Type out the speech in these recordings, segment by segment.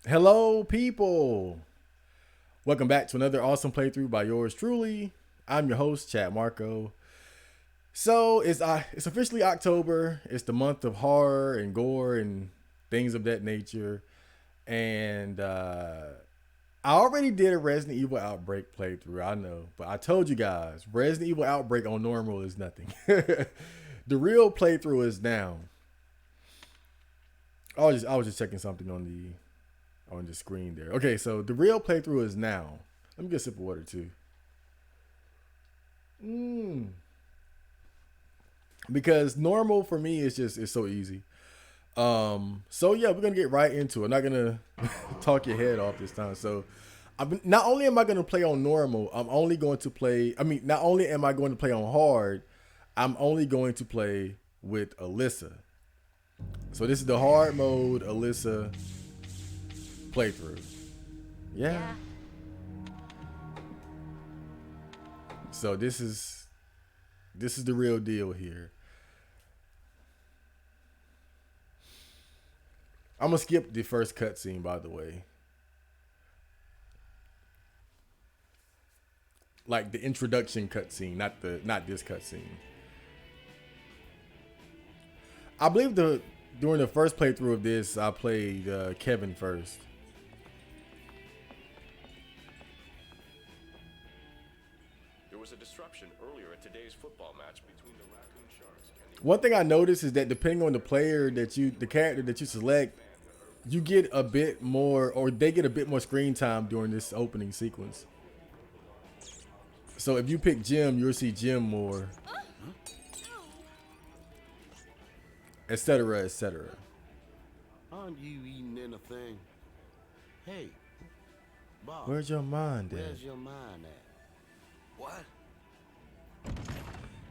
Hello, people. Welcome back to another awesome playthrough by yours truly. I'm your host, Chad Marco. So it's officially October. It's the month of horror and gore and things of that nature. And I already did a Resident Evil Outbreak playthrough. I know, but I told you guys, Resident Evil Outbreak on normal is nothing. The real playthrough is now. I was just checking something on the screen there. Okay, so the real playthrough is now. Let me get a sip of water too. Because normal for me is it's so easy. So yeah, we're gonna get right into it. I'm not gonna talk your head off this time. So not only am I gonna play on normal, I'm only going to play. Not only am I going to play on hard, I'm only going to play with Alyssa. So this is the hard mode Alyssa playthrough. Yeah. So this is the real deal here. I'm gonna skip the first cutscene, by the way. Like the introduction cutscene, not this cutscene. I believe during the first playthrough of this, I played Kevin first. There was a disruption earlier at today's football match between the Raccoon Sharks and the... One thing I noticed is that depending on the character that you select, you get a bit more, or they get a bit more screen time during this opening sequence. So if you pick Jim, you'll see Jim more, etc., etc. Aren't you eating anything? Hey, Bob. Where's your mind at? Where's your mind at? What?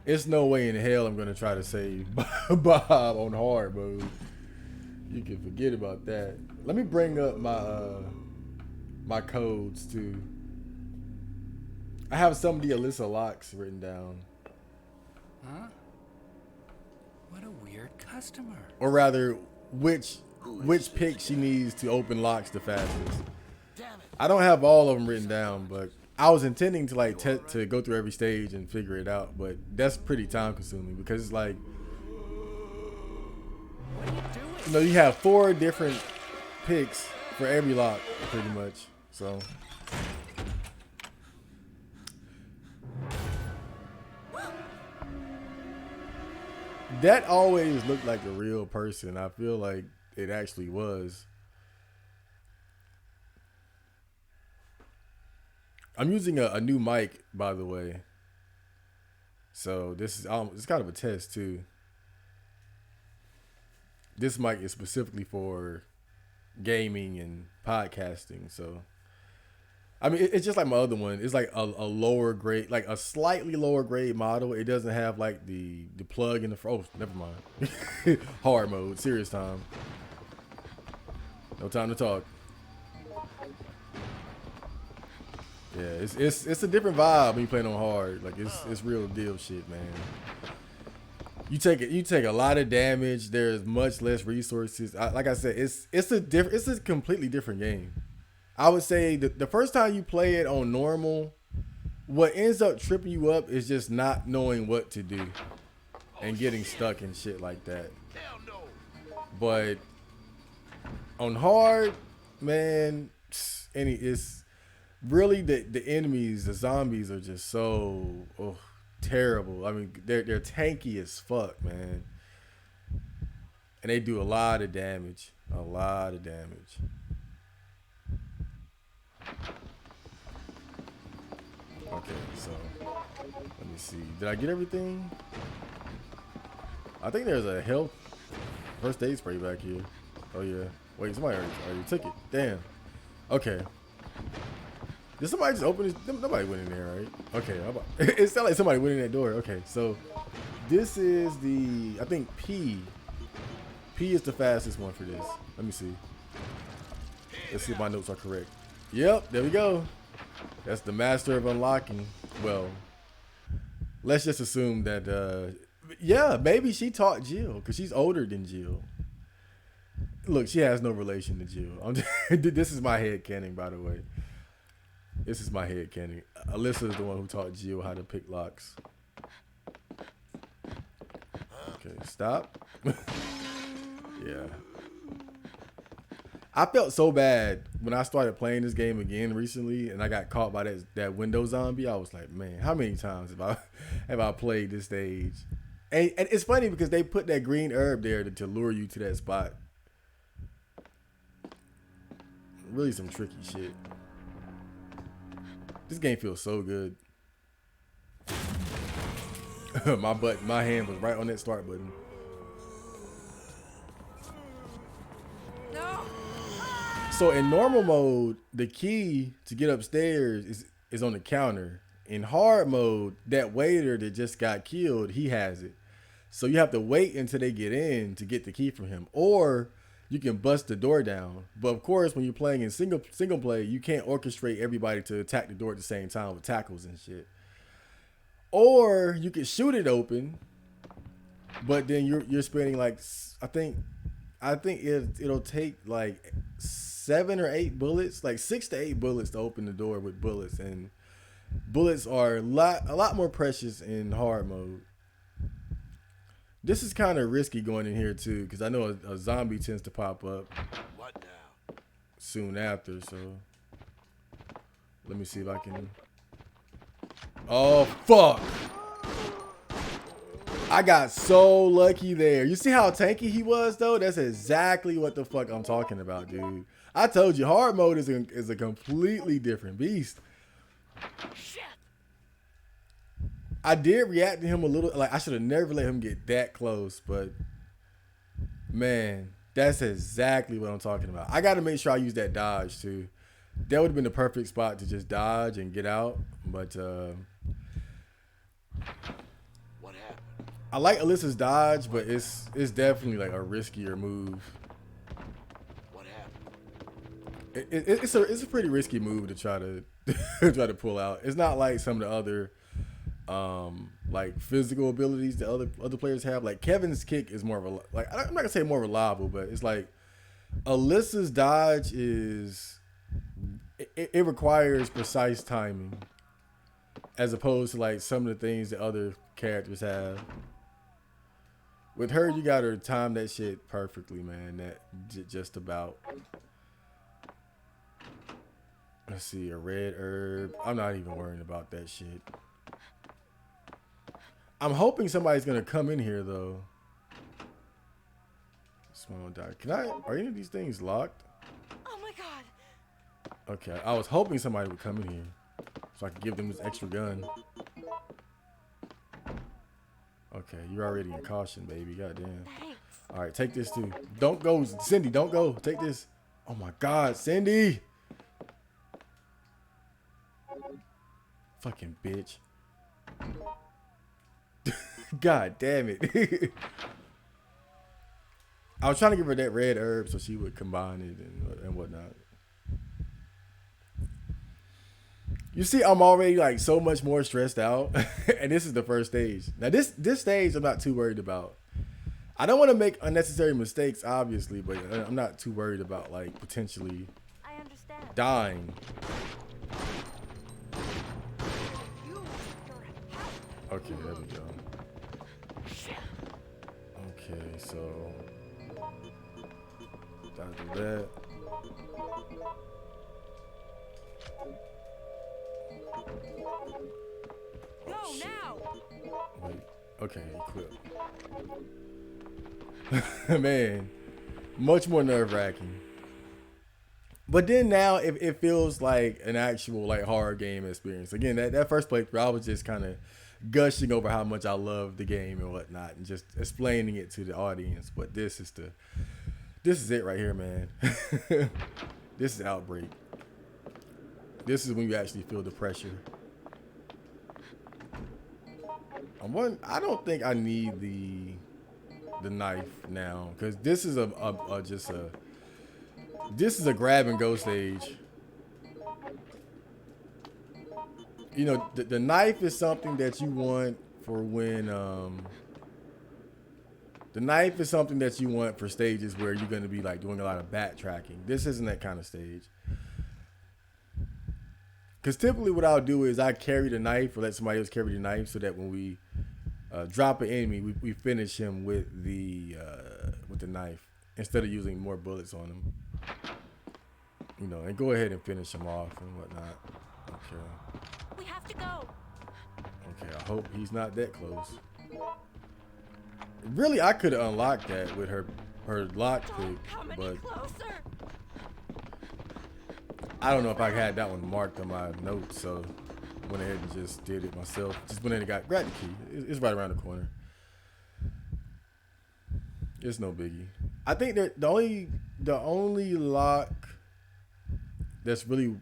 It's no way in hell I'm gonna try to save Bob on hard mode. You can forget about that. Let me bring up my codes too. I have some of the Alyssa locks written down. Huh? What a weird customer. Or rather, which pick she needs to open locks the fastest. I don't have all of them written down, but I was intending to to go through every stage and figure it out, but that's pretty time consuming because it's like, What are you doing? you have 4 different picks for every lock pretty much. So that always looked like a real person. I feel like it actually was. I'm using a new mic, by the way. So this is it's kind of a test too. This mic is specifically for gaming and podcasting. So, it's just like my other one. It's like a lower grade, like a slightly lower grade model. It doesn't have like the plug in the front. Oh, never mind. Hard mode, serious time. No time to talk. Yeah, it's a different vibe when you playing on hard. Like it's real deal shit, man. You take a lot of damage. There's much less resources. Like I said, it's a completely different game. I would say the first time you play it on normal, what ends up tripping you up is just not knowing what to do and getting stuck and shit like that. But on hard, man, it's really the enemies, the zombies are just so terrible. They're tanky as fuck, man, and they do a lot of damage. Okay, so let me see. Did I get everything? I think there's a health first aid spray back here. Oh yeah. Wait, somebody already took it. Damn. Okay. Did somebody just open this? Nobody went in there, right? Okay. It sounded like somebody went in that door. Okay, so this is I think P. P is the fastest one for this. Let me see. Let's see if my notes are correct. Yep, there we go. That's the master of unlocking. Well, let's just assume that, yeah, maybe she taught Jill because she's older than Jill. Look, she has no relation to Jill. This is my head canon, by the way. This is my head canon. Alyssa is the one who taught Jill how to pick locks. Okay, stop. Yeah. I felt so bad when I started playing this game again recently, and I got caught by that window zombie. I was like, man, how many times have I played this stage? And it's funny because they put that green herb there to lure you to that spot. Really some tricky shit. This game feels so good. My hand was right on that start button. No. So in normal mode, the key to get upstairs is on the counter. In hard mode, that waiter that just got killed, he has it. So you have to wait until they get in to get the key from him. Or you can bust the door down. But of course, when you're playing in single play, you can't orchestrate everybody to attack the door at the same time with tackles and shit. Or you can shoot it open, but then you're spending like I think it'll take like 7 or 8 bullets, like 6 to 8 bullets to open the door with bullets, and bullets are a lot more precious in hard mode. This is kind of risky going in here too, because I know a zombie tends to pop up What now? soon after. So let me see if I can. Oh fuck! I got so lucky there. You see how tanky he was though? That's exactly what the fuck I'm talking about, dude. I told you, hard mode is a completely different beast. Shit. I did react to him a little, like I should have never let him get that close, but man, that's exactly what I'm talking about. I got to make sure I use that dodge too. That would have been the perfect spot to just dodge and get out, but What happened? I like Alyssa's dodge, but it's definitely like a riskier move. What happened? It's a pretty risky move to try to try to pull out. It's not like some of the other like physical abilities that other players have. Like Kevin's kick is more of a, like, I'm not gonna say more reliable, but it's like Alyssa's dodge is it requires precise timing as opposed to like some of the things that other characters have. With her, you gotta time that shit perfectly, man. That just about. Let's see, a red herb. I'm not even worrying about that shit. I'm hoping somebody's gonna come in here though. Small dot. Are any of these things locked? Oh my god. Okay, I was hoping somebody would come in here so I could give them this extra gun. Okay, you're already in caution, baby. Goddamn. Thanks. All right, take this too. Don't go, Cindy. Don't go. Take this. Oh my God, Cindy. Fucking bitch. God damn it. I was trying to give her that red herb so she would combine it and whatnot. You see, I'm already like so much more stressed out, and this is the first stage. Now this stage I'm not too worried about. I don't want to make unnecessary mistakes, obviously, but I'm not too worried about like potentially I understand. dying. Okay, there we go. Okay, so gotta do that. Go now. Wait. Okay, equip. Man, much more nerve-wracking. But then now it feels like an actual like horror game experience. Again, that first playthrough, I was just kind of gushing over how much I love the game and whatnot, and just explaining it to the audience. But this is it right here, man. This is Outbreak. This is when you actually feel the pressure. I don't think I need the knife now, because this is this is a grab and go stage. You know, the knife is something that you want for when The knife is something that you want for stages where you're going to be like doing a lot of backtracking. This isn't that kind of stage. Because typically what I'll do is I carry the knife or let somebody else carry the knife so that when we drop an enemy, we finish him with the knife instead of using more bullets on him. You know, and go ahead and finish him off and whatnot. Okay. We have to go. Okay, I hope he's not that close. Really, I could have unlocked that with her lockpick, Don't come any but closer. I don't know if I had that one marked on my notes, so went ahead and just did it myself. Just went in and grabbed the key. It's right around the corner. It's no biggie. I think that the only lock that's really,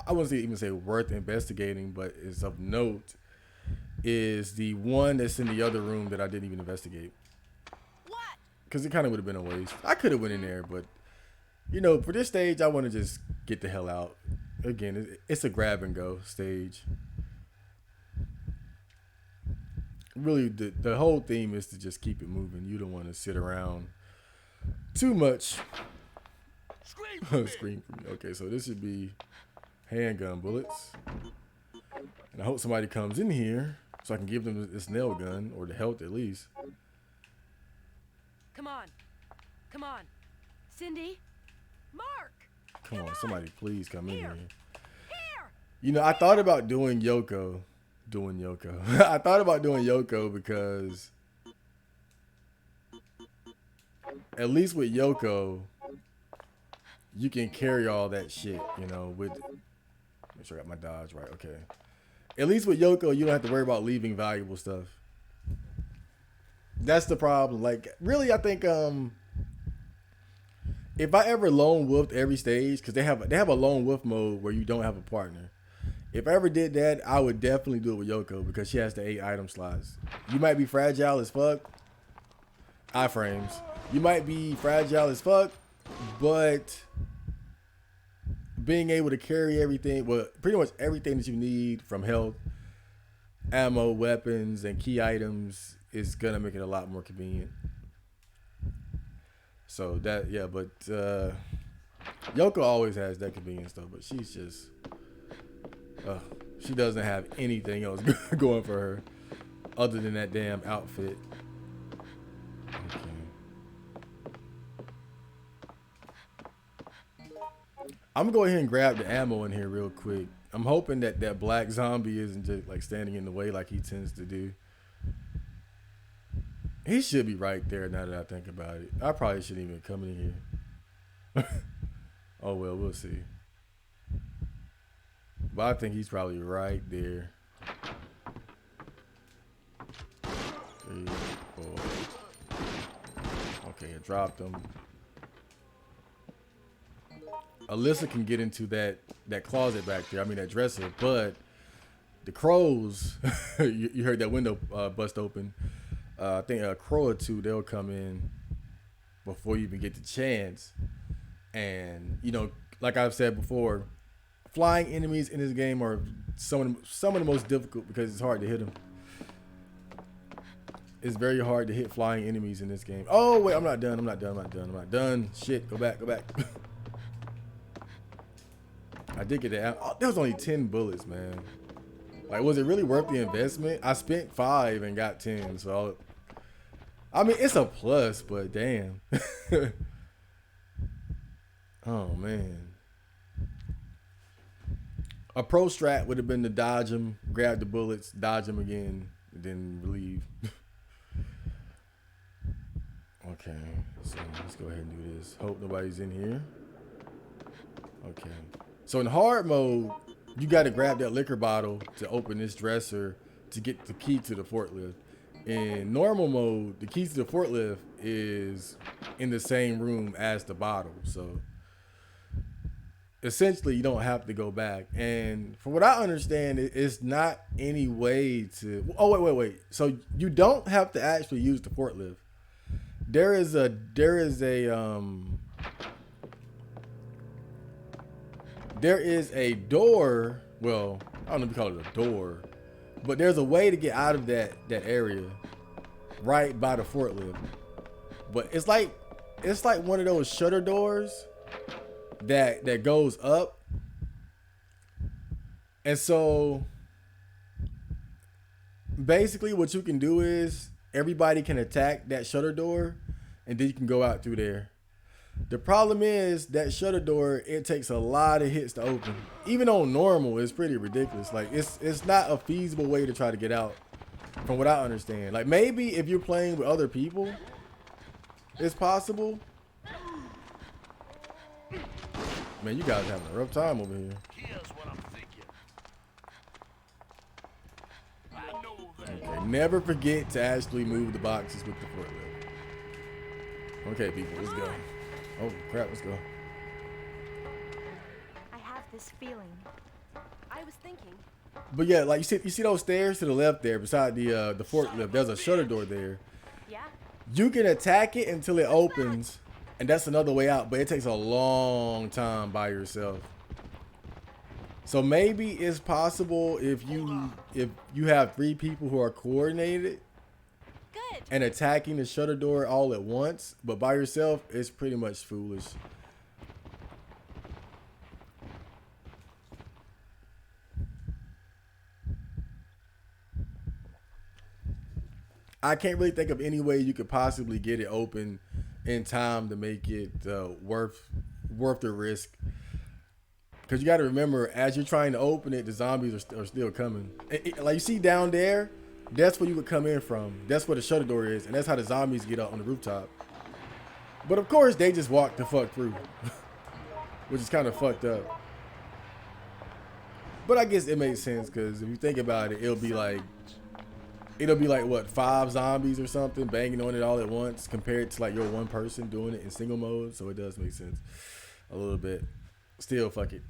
I wouldn't even say worth investigating, but is of note, is the one that's in the other room that I didn't even investigate. What? Because it kind of would have been a waste. I could have went in there, but you know, for this stage, I want to just get the hell out. Again, it's a grab and go stage. Really, the whole theme is to just keep it moving. You don't want to sit around too much. Scream for me. Scream for me. Okay, so this should be handgun bullets. And I hope somebody comes in here so I can give them this nail gun, or the health at least. Come on. Come on. Cindy. Mark. Come on, somebody please come in Here. here. Here. You know, I thought about doing Yoko. I thought about doing Yoko because at least with Yoko, you can carry all that shit, you know, with, make sure I got my dodge right. Okay. At least with Yoko, you don't have to worry about leaving valuable stuff. That's the problem. Like, really, I think, if I ever lone wolfed every stage, because they have a lone wolf mode where you don't have a partner. If I ever did that, I would definitely do it with Yoko because she has the 8 item slots. You might be fragile as fuck. Iframes. You might be fragile as fuck, but being able to carry everything, well, pretty much everything that you need from health, ammo, weapons, and key items is gonna make it a lot more convenient. So that, yeah, but Yoko always has that convenience though, but she's just, she doesn't have anything else going for her other than that damn outfit. Okay. I'm gonna go ahead and grab the ammo in here real quick. I'm hoping that that black zombie isn't just like standing in the way like he tends to do. He should be right there now that I think about it. I probably shouldn't even come in here. Oh well, we'll see. But I think he's probably right there. 3, 4. Okay, I dropped him. Alyssa can get into that closet back there. I mean that dresser, but the crows. you heard that window bust open. I think a crow or two, they'll come in before you even get the chance. And you know, like I've said before, flying enemies in this game are some of the most difficult because it's hard to hit them. It's very hard to hit flying enemies in this game. Oh wait, I'm not done. Shit, go back. I did get that. Oh, that was only 10 bullets, man. Like, was it really worth the investment? I spent 5 and got 10, so I mean, it's a plus, but damn. Oh man. A pro strat would have been to dodge him, grab the bullets, dodge him again, and then relieve. Okay, so let's go ahead and do this. Hope nobody's in here. Okay. So in hard mode, you got to grab that liquor bottle to open this dresser to get the key to the forklift. In normal mode, the key to the forklift is in the same room as the bottle. So essentially, you don't have to go back. And from what I understand, it's not any way to... Oh, wait. So you don't have to actually use the forklift. There is a door. Well, I don't know if you call it a door, but there's a way to get out of that area right by the forklift. But it's like one of those shutter doors that goes up. And so basically what you can do is everybody can attack that shutter door and then you can go out through there. The problem is that shutter door, it takes a lot of hits to open. Even on normal, it's pretty ridiculous. Like it's not a feasible way to try to get out from what I understand. Like maybe if you're playing with other people, it's possible. Man, you guys are having a rough time over here. Here's what I'm thinking. I know that. Okay, never forget to actually move the boxes with the forklift. Okay, people, let's go. Oh crap, let's go. I have this feeling. I was thinking. But yeah, like you see those stairs to the left there beside the forklift. There's a shutter door there. Yeah? You can attack it until it opens, and that's another way out. But it takes a long time by yourself. So maybe it's possible if you have 3 people who are coordinated Good. and attacking the shutter door all at once, but by yourself, it's pretty much foolish. I can't really think of any way you could possibly get it open in time to make it worth the risk. Because you got to remember, as you're trying to open it, the zombies are still coming. Like you see down there, that's where you would come in from. That's where the shutter door is, and that's how the zombies get up on the rooftop. But of course, they just walk the fuck through, which is kind of fucked up. But I guess it makes sense because if you think about it, it'll be like what, 5 zombies or something banging on it all at once compared to like your one person doing it in single mode. So it does make sense a little bit. Still, fuck it.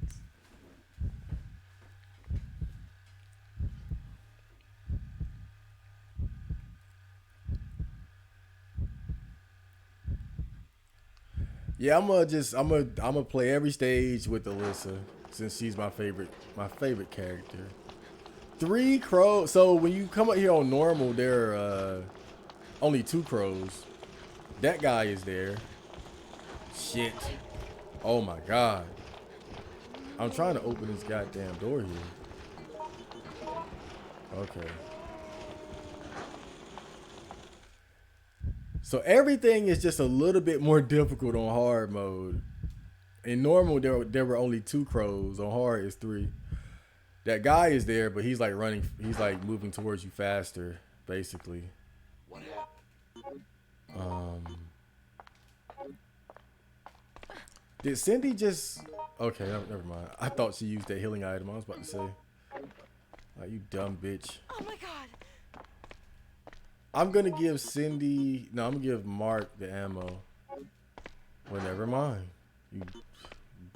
Yeah, I'm gonna play every stage with Alyssa since she's my favorite character. 3 crows. So when you come up here on normal, there are only 2 crows. That guy is there. Shit. Oh my god. I'm trying to open this goddamn door here. Okay. So everything is just a little bit more difficult on hard mode. In normal, there were only 2 crows. On hard, it's 3. That guy is there, but he's like running. He's like moving towards you faster, basically. What happened? Did Cindy just? Okay, never mind. I thought she used that healing item. I was about to say, like, you dumb bitch. Oh my god. I'm gonna give Cindy. No, I'm gonna give Mark the ammo. Well, never mind. You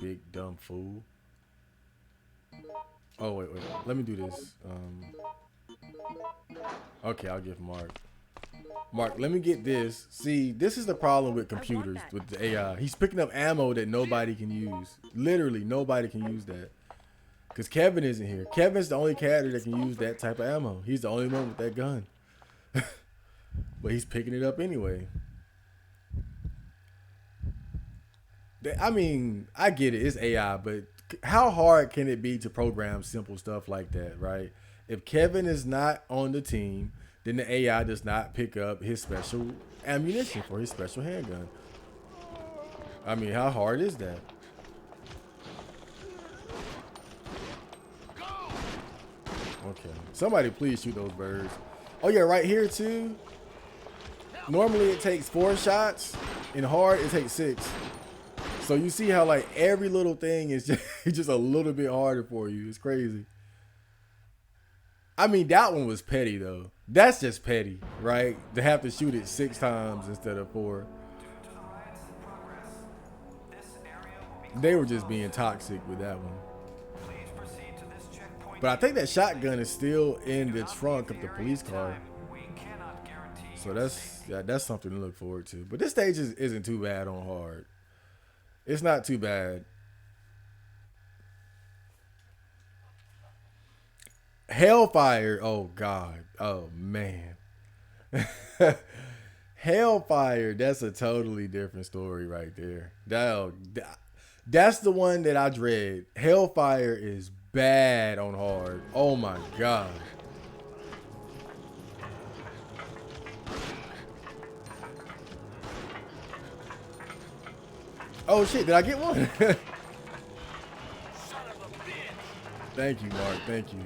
big dumb fool. Oh wait. Let me do this. Okay, I'll give Mark. Mark, let me get this. See, this is the problem with computers, with the AI. He's picking up ammo that nobody can use. Literally, nobody can use that. Because Kevin isn't here. Kevin's the only character that can use that type of ammo. He's the only one with that gun. But he's picking it up anyway. I mean, I get it. It's AI, but how hard can it be to program simple stuff like that, right? If Kevin is not on the team, then the AI does not pick up his special ammunition for his special handgun. I mean, how hard is that? Okay. Somebody please shoot those birds. Oh yeah, right here too. Normally it takes 4 shots. In hard, it takes 6. So you see how like every little thing is just a little bit harder for you. It's crazy. I mean, that one was petty though. That's just petty, right? To have to shoot it 6 times instead of 4. They were just being toxic with that one. But I think that shotgun is still in the trunk of the police car. So that's something to look forward to. But this stage isn't too bad on hard. It's not too bad. Hellfire. Oh God. Oh man. Hellfire, that's a totally different story right there. That's the one that I dread. Hellfire is bad on hard. Oh my god. Oh shit, did I get one? Thank you, Mark. Thank you.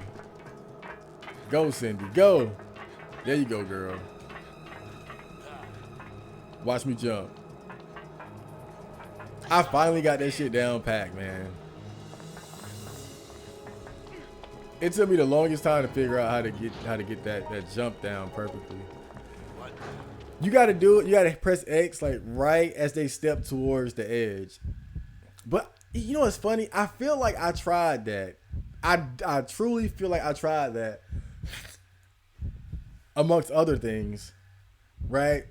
Go, Cindy. Go. There you go, girl. Watch me jump. I finally got that shit down packed, man. It took me the longest time to figure out how to get that jump down perfectly. You gotta do it. You gotta press X like right as they step towards the edge. But you know what's funny? I feel like I tried that. I truly feel like I tried that amongst other things, right?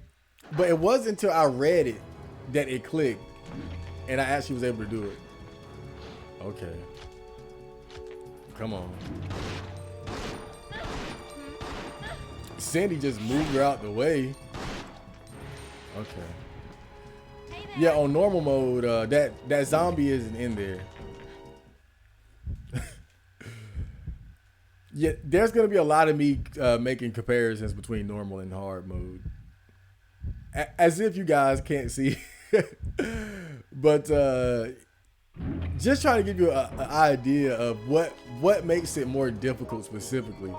But it wasn't until I read it that it clicked and I actually was able to do it. Okay. Come on. Cindy just moved her out the way. Okay. Yeah, on normal mode, that zombie isn't in there. Yeah, there's gonna be a lot of me making comparisons between normal and hard mode, as if you guys can't see. But just trying to give you an idea of what makes it more difficult specifically.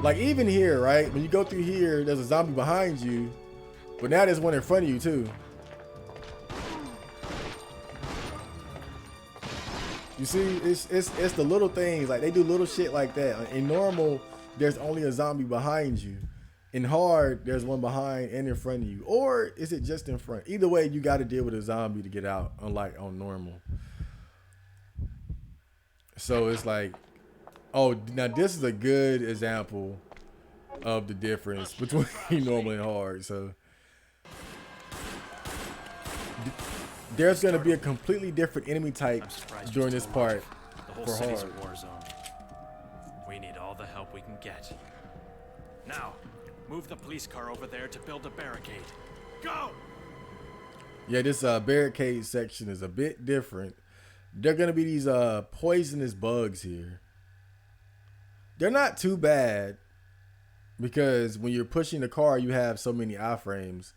Like even here, right? When you go through here, there's a zombie behind you, but now there's one in front of you too. You see, it's the little things, like they do little shit like that. In normal, there's only a zombie behind you. In hard, there's one behind and in front of you. Or is it just in front? Either way, you got to deal with a zombie to get out, unlike on normal. So it's like, oh, now this is a good example of the difference between normal and hard. So there's going to be a completely different enemy type during this part The whole for city's hard. a war zone. We need all the help we can get. Now, move the police car over there to build a barricade. Go! Yeah, this barricade section is a bit different. There are going to be these poisonous bugs here. They're not too bad because when you're pushing the car, you have so many iframes.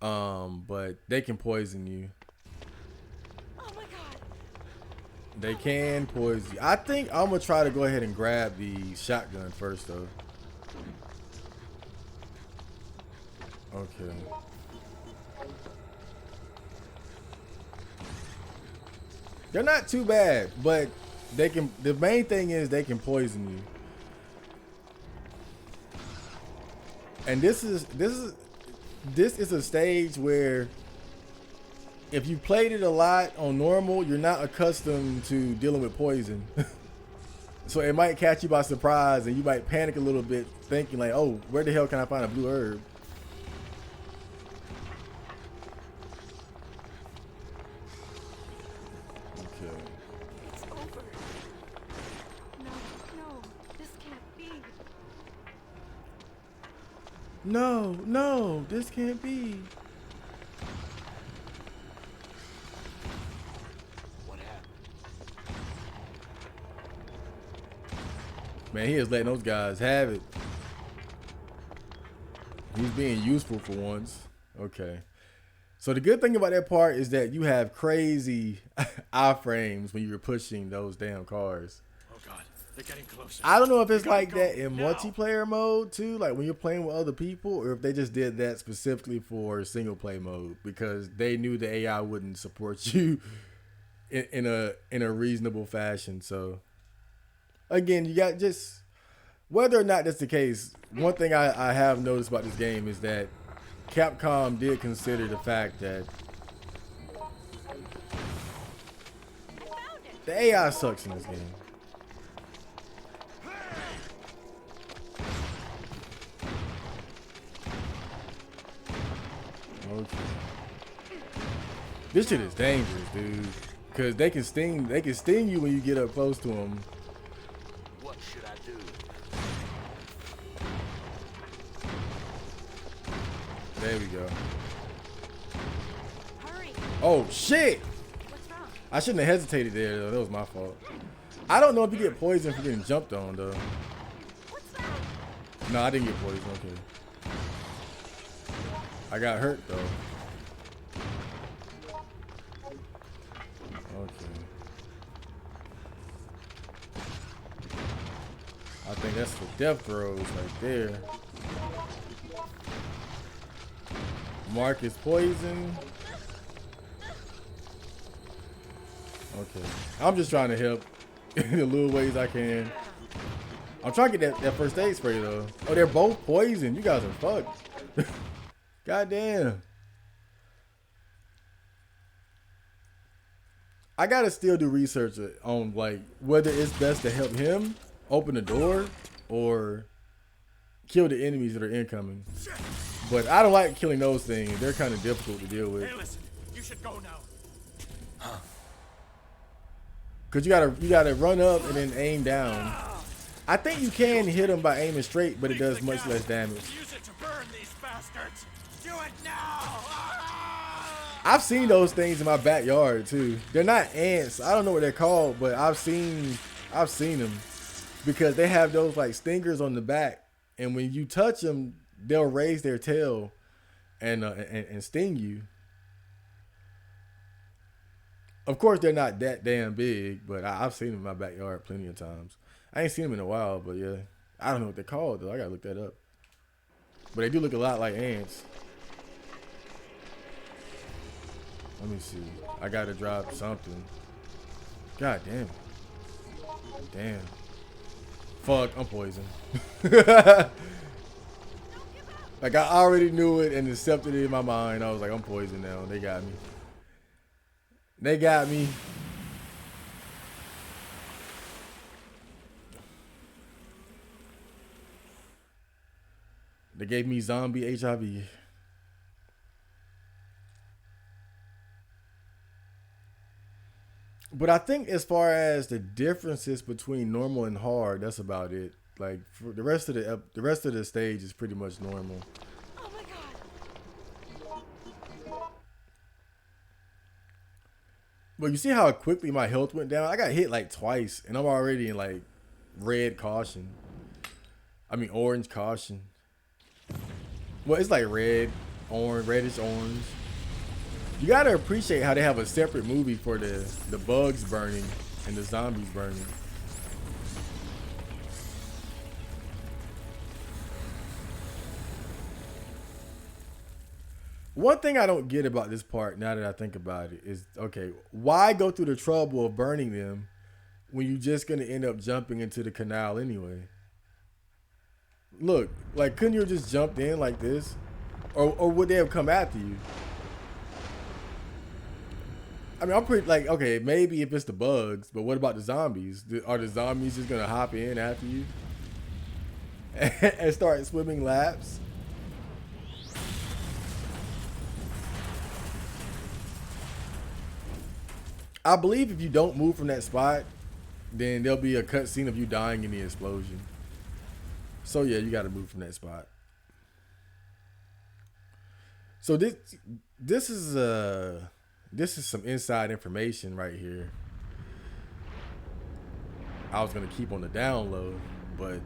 But they can poison you. Oh my god. They can poison you. I think I'm going to try to go ahead and grab the shotgun first, though. Okay. They're not too bad, but they can. The main thing is they can poison you. And this is a stage where if you played it a lot on normal, you're not accustomed to dealing with poison. So it might catch you by surprise and you might panic a little bit thinking like, oh, where the hell can I find a blue herb? Okay. It's over. No, this can't be. No, this can't be. What happened? Man, he is letting those guys have it. He's being useful for once. Okay. So the good thing about that part is that you have crazy iframes when you're pushing those damn cars. Oh god, they're getting closer. I don't know if it's We gotta like go that in now. multiplayer mode too, like when you're playing with other people, or if they just did that specifically for single play mode because they knew the AI wouldn't support you in a reasonable fashion. So again, you got just whether or not that's the case. One thing I have noticed about this game is that Capcom did consider the fact that the AI sucks in this game. Okay. This shit is dangerous, dude. Cause they can sting you when you get up close to them. What should I do? There we go. Hurry. Oh shit! What's wrong? I shouldn't have hesitated there though. That was my fault. I don't know if you get poisoned for getting jumped on though. What's that? No, I didn't get poisoned. Okay. I got hurt though. Okay. I think that's the death throws right there. Mark is poisoned. Okay. I'm just trying to help in the little ways I can. I'm trying to get that first aid spray though. Oh, they're both poisoned. You guys are fucked. Goddamn. I gotta still do research on like whether it's best to help him open the door or kill the enemies that are incoming. But I don't like killing those things. They're kind of difficult to deal with. Hey, listen, you should go now. Cause you gotta run up and then aim down. I think you can hit them by aiming straight, but it does much less damage. Use it to burn these bastards. Do it now. I've seen those things in my backyard too. They're not ants. I don't know what they're called, but I've seen them because they have those like stingers on the back, and when you touch them, they'll raise their tail and sting you. Of course, they're not that damn big, but I've seen them in my backyard plenty of times. I ain't seen them in a while, but yeah, I don't know what they're called though. I gotta look that up. But they do look a lot like ants. Let me see. I gotta drop something. God damn. Damn. Fuck, I'm poisoned. Like I already knew it and accepted it in my mind. I was like, I'm poisoned now. They got me. They got me. They gave me zombie HIV. But I think as far as the differences between normal and hard, that's about it. Like for the rest of the stage is pretty much normal. Oh my god. But you see how quickly my health went down? I got hit like twice and I'm already in like red caution. I mean orange caution. Well, it's like red, orange, reddish orange. You gotta appreciate how they have a separate movie for the bugs burning and the zombies burning. One thing I don't get about this part, now that I think about it, is okay, why go through the trouble of burning them when you're just gonna end up jumping into the canal anyway? Look, like couldn't you have just jumped in like this? Or would they have come after you? I mean, I'm pretty like, okay, maybe if it's the bugs, but what about the zombies? Are the zombies just gonna hop in after you and start swimming laps? I believe if you don't move from that spot, then there'll be a cutscene of you dying in the explosion. So yeah, you gotta move from that spot. So this is some inside information right here. I was gonna keep on the down low, but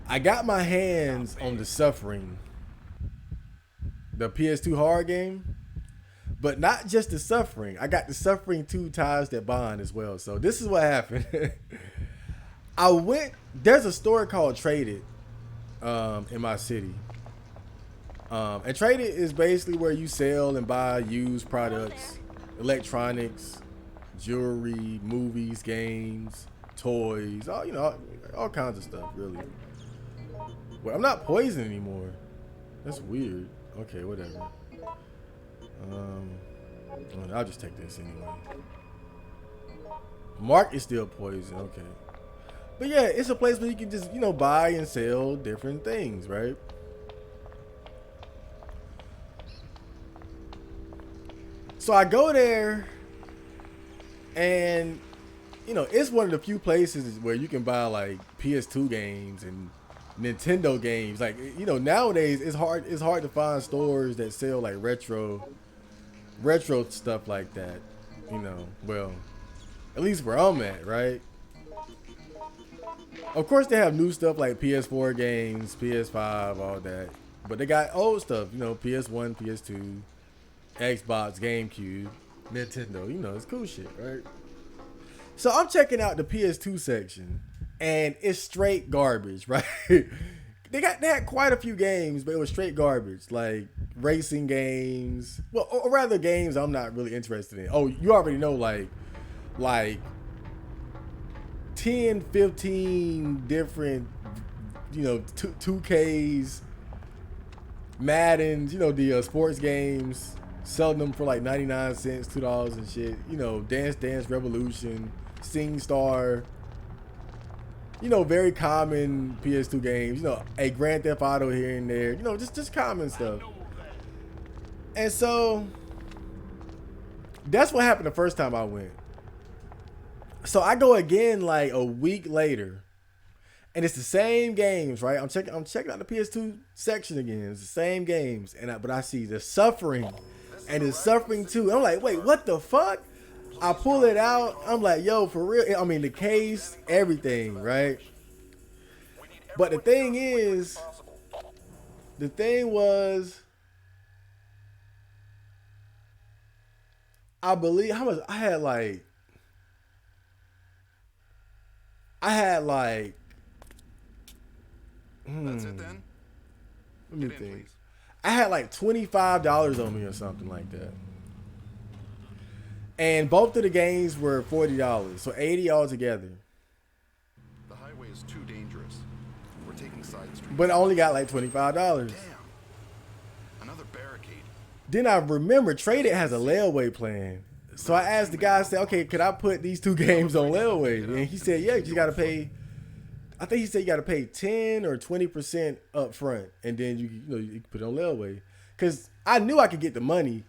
I got my hands on the Suffering, the PS2 hard game, but not just the Suffering. I got the Suffering 2 Ties That Bond as well. So this is what happened. There's a store called Traded in my city. And Traded is basically where you sell and buy used products, electronics, jewelry, movies, games, toys, all kinds of stuff, really. Well, I'm not poisoned anymore. That's weird. Okay, whatever. I'll just take this anyway. Mark is still poisoned. Okay. But yeah, it's a place where you can just, buy and sell different things, right? So I go there and, it's one of the few places where you can buy like PS2 games and Nintendo games. Like, you know, nowadays it's hard to find stores that sell like retro stuff like that. You know, well, at least where I'm at, right? Of course they have new stuff like PS4 games, PS5, all that. But they got old stuff, you know, PS1, PS2, Xbox, GameCube, Nintendo, you know, it's cool shit, right? So I'm checking out the PS2 section and it's straight garbage, right? They had quite a few games, but it was straight garbage, like racing games. Well, or rather games I'm not really interested in. Oh, you already know, like 10, 15 different, you know, 2Ks, Maddens, you know, the sports games, selling them for like 99 cents, $2 and shit. You know, Dance Dance Revolution, SingStar, you know, very common PS2 games. You know, a Grand Theft Auto here and there. You know, just common stuff. And so that's what happened the first time I went. So I go again like a week later, and it's the same games, right? I'm checking out the PS2 section again. It's the same games, but I see the Suffering, and it's Suffering too. I'm like, wait, what the fuck? I pull it out. I'm like, yo, for real? I mean, the case, everything, right? But the thing was, I believe how much I had like. That's it then? Let me Get in, think. please. I had like $25 on me or something like that. And both of the games were $40, so $80 altogether. The highway is too dangerous. We're taking side streets. But I only got like $25. Damn. Another barricade. Then I remember Traded has a layaway plan. So I asked the guy, I said, okay, could I put these two games on layaway? And he said, yeah, you just got to pay. I think he said you got to pay 10 or 20% up front. And then you can put it on layaway. Because I knew I could get the money.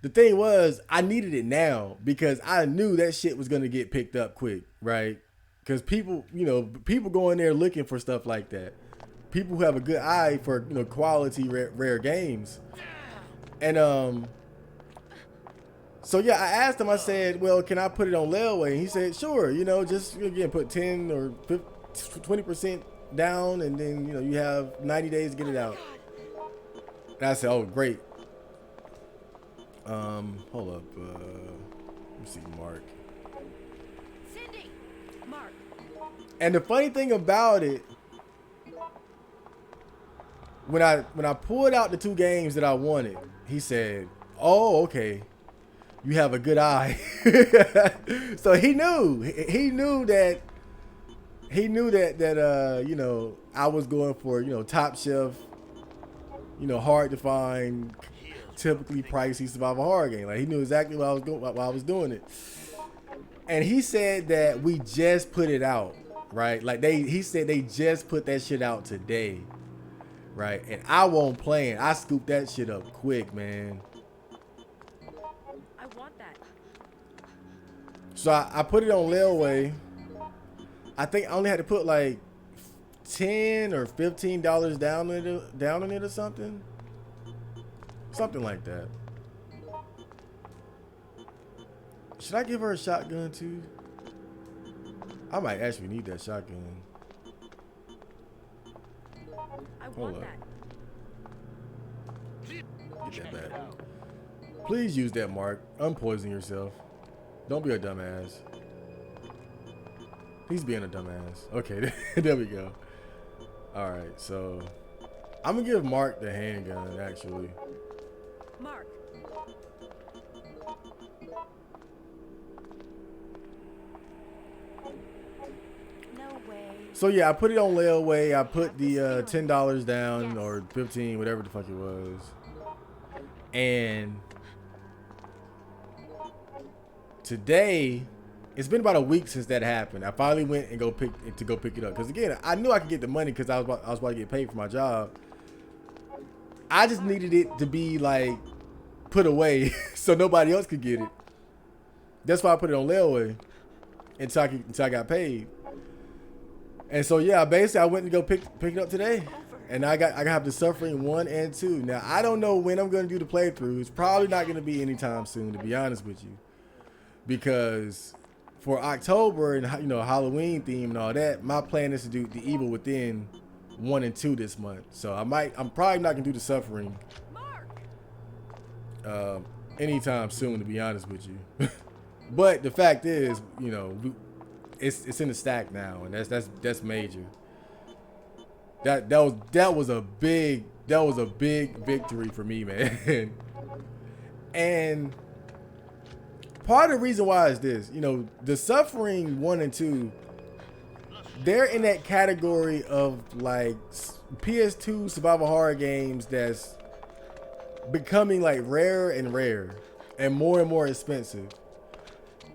The thing was, I needed it now because I knew that shit was going to get picked up quick, right? Because people go in there looking for stuff like that. People who have a good eye for, quality rare games. And, so yeah, I asked him, I said, well, can I put it on layaway? And he said, sure, just again, put 10 or 20% down, and then, you have 90 days to get it out. And I said, oh, great. Hold up. Let me see, Mark. Cindy! Mark! And the funny thing about it, when I pulled out the two games that I wanted, he said, oh, okay. You have a good eye. So he knew that I was going for, top shelf, hard to find, typically pricey survival horror game. Like, he knew exactly what I was doing it. And he said that we just put it out, right? Like he said they just put that shit out today, right? And I won't play it. I scooped that shit up quick, man. I want that. So I put it on layaway. I think I only had to put like $10 or $15 down on it or something. Something like that. Should I give her a shotgun too? I might actually need that shotgun. I Hold want up. that. Get that back. Please use that, Mark. Unpoison yourself. Don't be a dumbass. He's being a dumbass. Okay, there we go. Alright, so I'm gonna give Mark the handgun, actually. Mark! No way. So yeah, I put it on layaway. I put the $10 down, or 15, whatever the fuck it was. And today, it's been about a week since that happened. I finally went and go pick it up. Because again, I knew I could get the money because I was about to get paid for my job. I just needed it to be like put away so nobody else could get it. That's why I put it on layaway until I got paid. And so yeah, basically I went to go pick it up today, and I have the Suffering 1 and 2. Now I don't know when I'm gonna do the playthrough. It's probably not gonna be anytime soon, to be honest with you, because for October and Halloween theme and all that, my plan is to do the Evil Within 1 and 2 this month. So I'm probably not gonna do the Suffering anytime soon, to be honest with you. But the fact is, it's in the stack now, and that's major. That was a big victory for me, man. And part of the reason why is this, the Suffering 1 and 2, they're in that category of like PS2 survival horror games that's becoming like rarer and rarer and more expensive.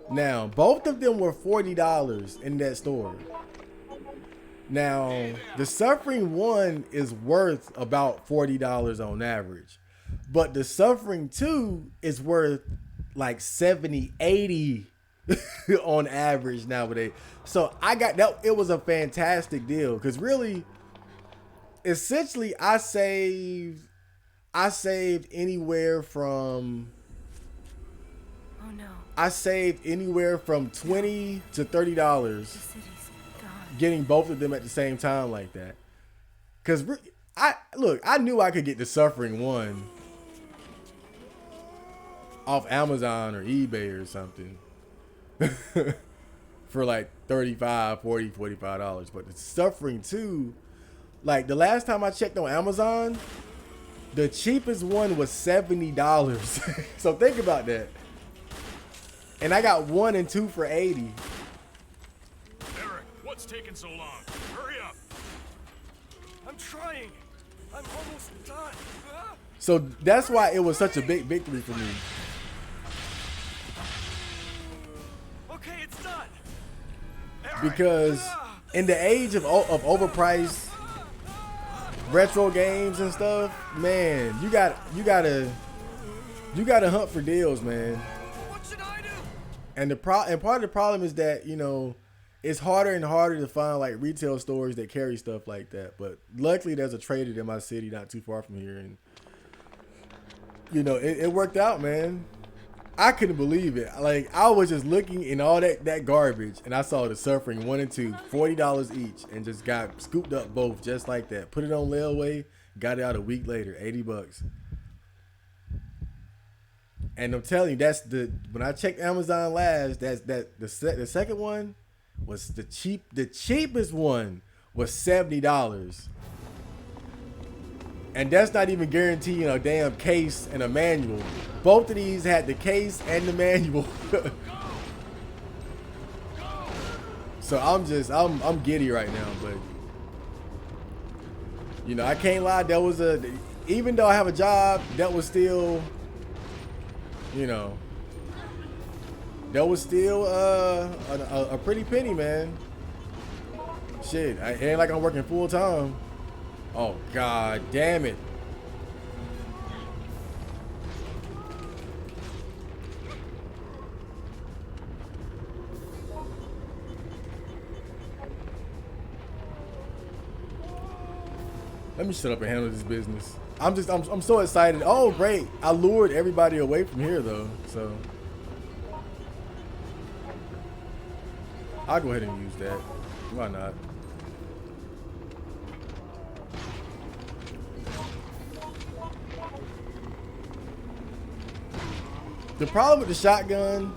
Now, both of them were $40 in that store. Now, the Suffering 1 is worth about $40 on average, but the Suffering 2 is worth like 70, 80 on average nowadays. So I got that. It was a fantastic deal because really, essentially, I saved anywhere from $20 to $30 getting both of them at the same time like that. Cause I knew I could get the Suffering 1 off Amazon or eBay or something for like $35, $40, $45. But the Suffering 2, like the last time I checked on Amazon, the cheapest one was $70. So think about that. And I got 1 and 2 for $80. Eric, what's taking so long? Hurry up. I'm trying. I'm almost done. So that's why it was such a big victory for me. Okay, it's done. Because in the age of overpriced retro games and stuff, man, you gotta hunt for deals, man. What should I do? And part of the problem is that it's harder and harder to find like retail stores that carry stuff like that. But luckily, there's a Traded in my city, not too far from here, and it worked out, man. I couldn't believe it. Like I was just looking in all that garbage, and I saw the Suffering 1 and 2, $40 each, and just got scooped up both just like that. Put it on layaway, got it out a week later, $80. And I'm telling you, when I checked Amazon last, the second one was the cheapest one was $70. And that's not even guaranteeing a damn case and a manual. Both of these had the case and the manual. So I'm giddy right now, but I can't lie, even though I have a job, that was still a pretty penny, man. Shit, it ain't like I'm working full time. Oh, god damn it. Let me shut up and handle this business. I'm so excited. Oh, great. I lured everybody away from here, though. So I'll go ahead and use that. Why not? The problem with the shotgun,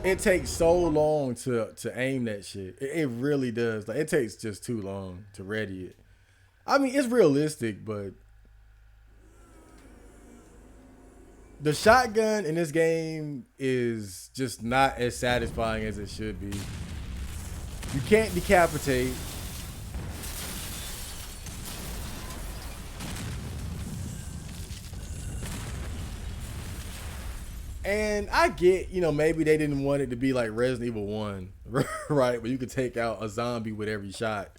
it takes so long to aim that shit. It really does. Like it takes just too long to ready it. I mean, it's realistic, but the shotgun in this game is just not as satisfying as it should be. You can't decapitate. And I get, maybe they didn't want it to be like Resident Evil 1, right? Where you could take out a zombie with every shot.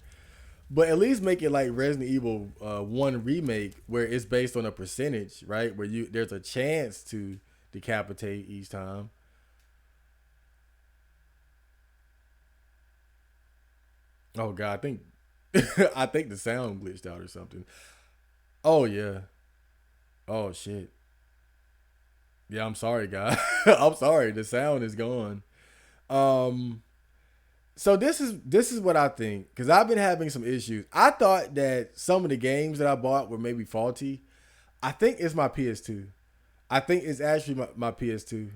But at least make it like Resident Evil 1 Remake, where it's based on a percentage, right? Where there's a chance to decapitate each time. Oh god, I think I think the sound glitched out or something. Oh yeah. Oh shit. Yeah, I'm sorry, guys. I'm sorry. The sound is gone. Um so this is what I think, because I've been having some issues. I thought that some of the games that I bought were maybe faulty. I think it's my PS2. I think it's actually my PS2.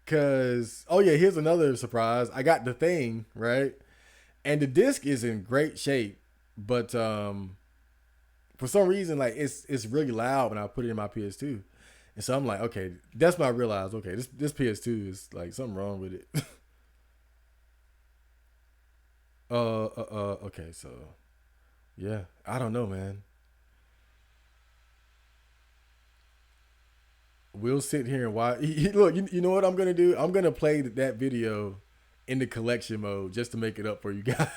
Cause oh yeah, here's another surprise. I got the thing, right? And the disc is in great shape, but for some reason, like it's really loud when I put it in my PS2. And so I'm like, okay, that's when I realized, okay, this PS2 is like something wrong with it. Okay, so yeah, I don't know, man. We'll sit here and watch. Look, you know what I'm gonna do? I'm gonna play that video in the collection mode just to make it up for you guys.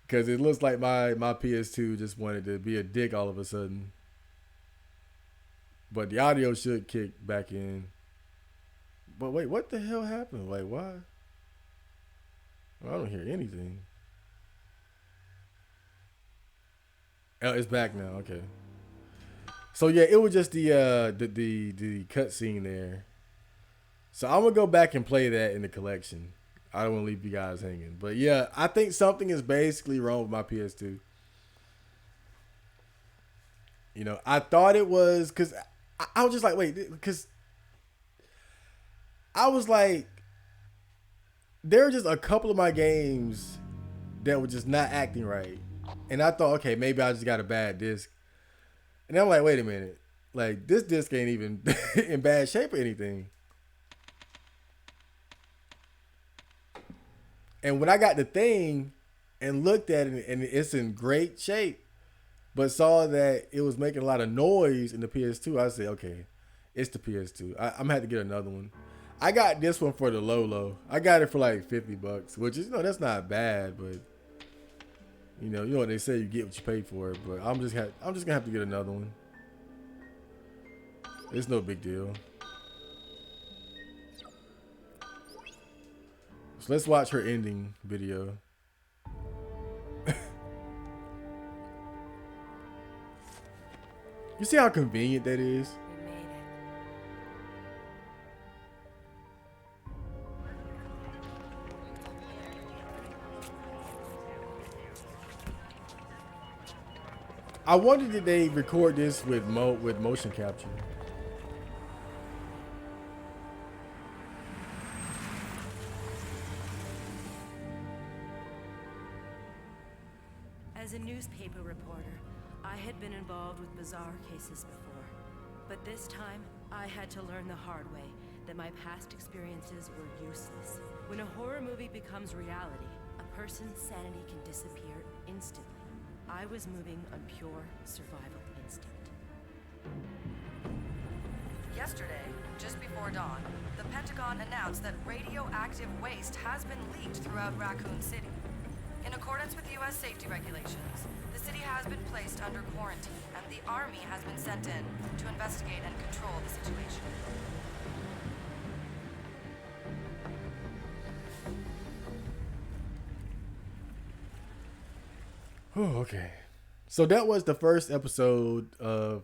Because it looks like my PS2 just wanted to be a dick all of a sudden. But the audio should kick back in. But wait, what the hell happened? Like, why? Well, I don't hear anything. Oh, it's back now. Okay. So yeah, it was just the cutscene there. So I'm gonna go back and play that in the collection. I don't want to leave you guys hanging. But yeah, I think something is basically wrong with my PS2. You know, I thought it was because I was just like, wait, because I was like, there were just a couple of my games that were just not acting right. And I thought, okay, maybe I just got a bad disc. And I'm like, wait a minute. Like, this disc ain't even in bad shape or anything. And when I got the thing and looked at it, and it's in great shape, but saw that it was making a lot of noise in the PS2, I said, okay, it's the PS2. I'm gonna have to get another one. I got this one for the low. I got it for like $50, which is, that's not bad, but you know what they say, you get what you pay for. But I'm just gonna have to get another one. It's no big deal. So let's watch her ending video. You see how convenient that is? We made it. I wonder, did they record this with motion capture? As a newspaper reporter, I had been involved with bizarre cases before. But this time, I had to learn the hard way that my past experiences were useless. When a horror movie becomes reality, a person's sanity can disappear instantly. I was moving on pure survival instinct. Yesterday, just before dawn, the Pentagon announced that radioactive waste has been leaked throughout Raccoon City. In accordance with U.S. safety regulations, the city has been placed under quarantine, and the Army has been sent in to investigate and control the situation. Oh, okay. So that was the first episode of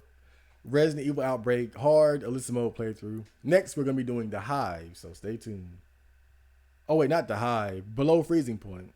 Resident Evil Outbreak Hard Alyssa Mode playthrough. Next, we're going to be doing The Hive, so stay tuned. Oh, wait, not The Hive. Below Freezing Point.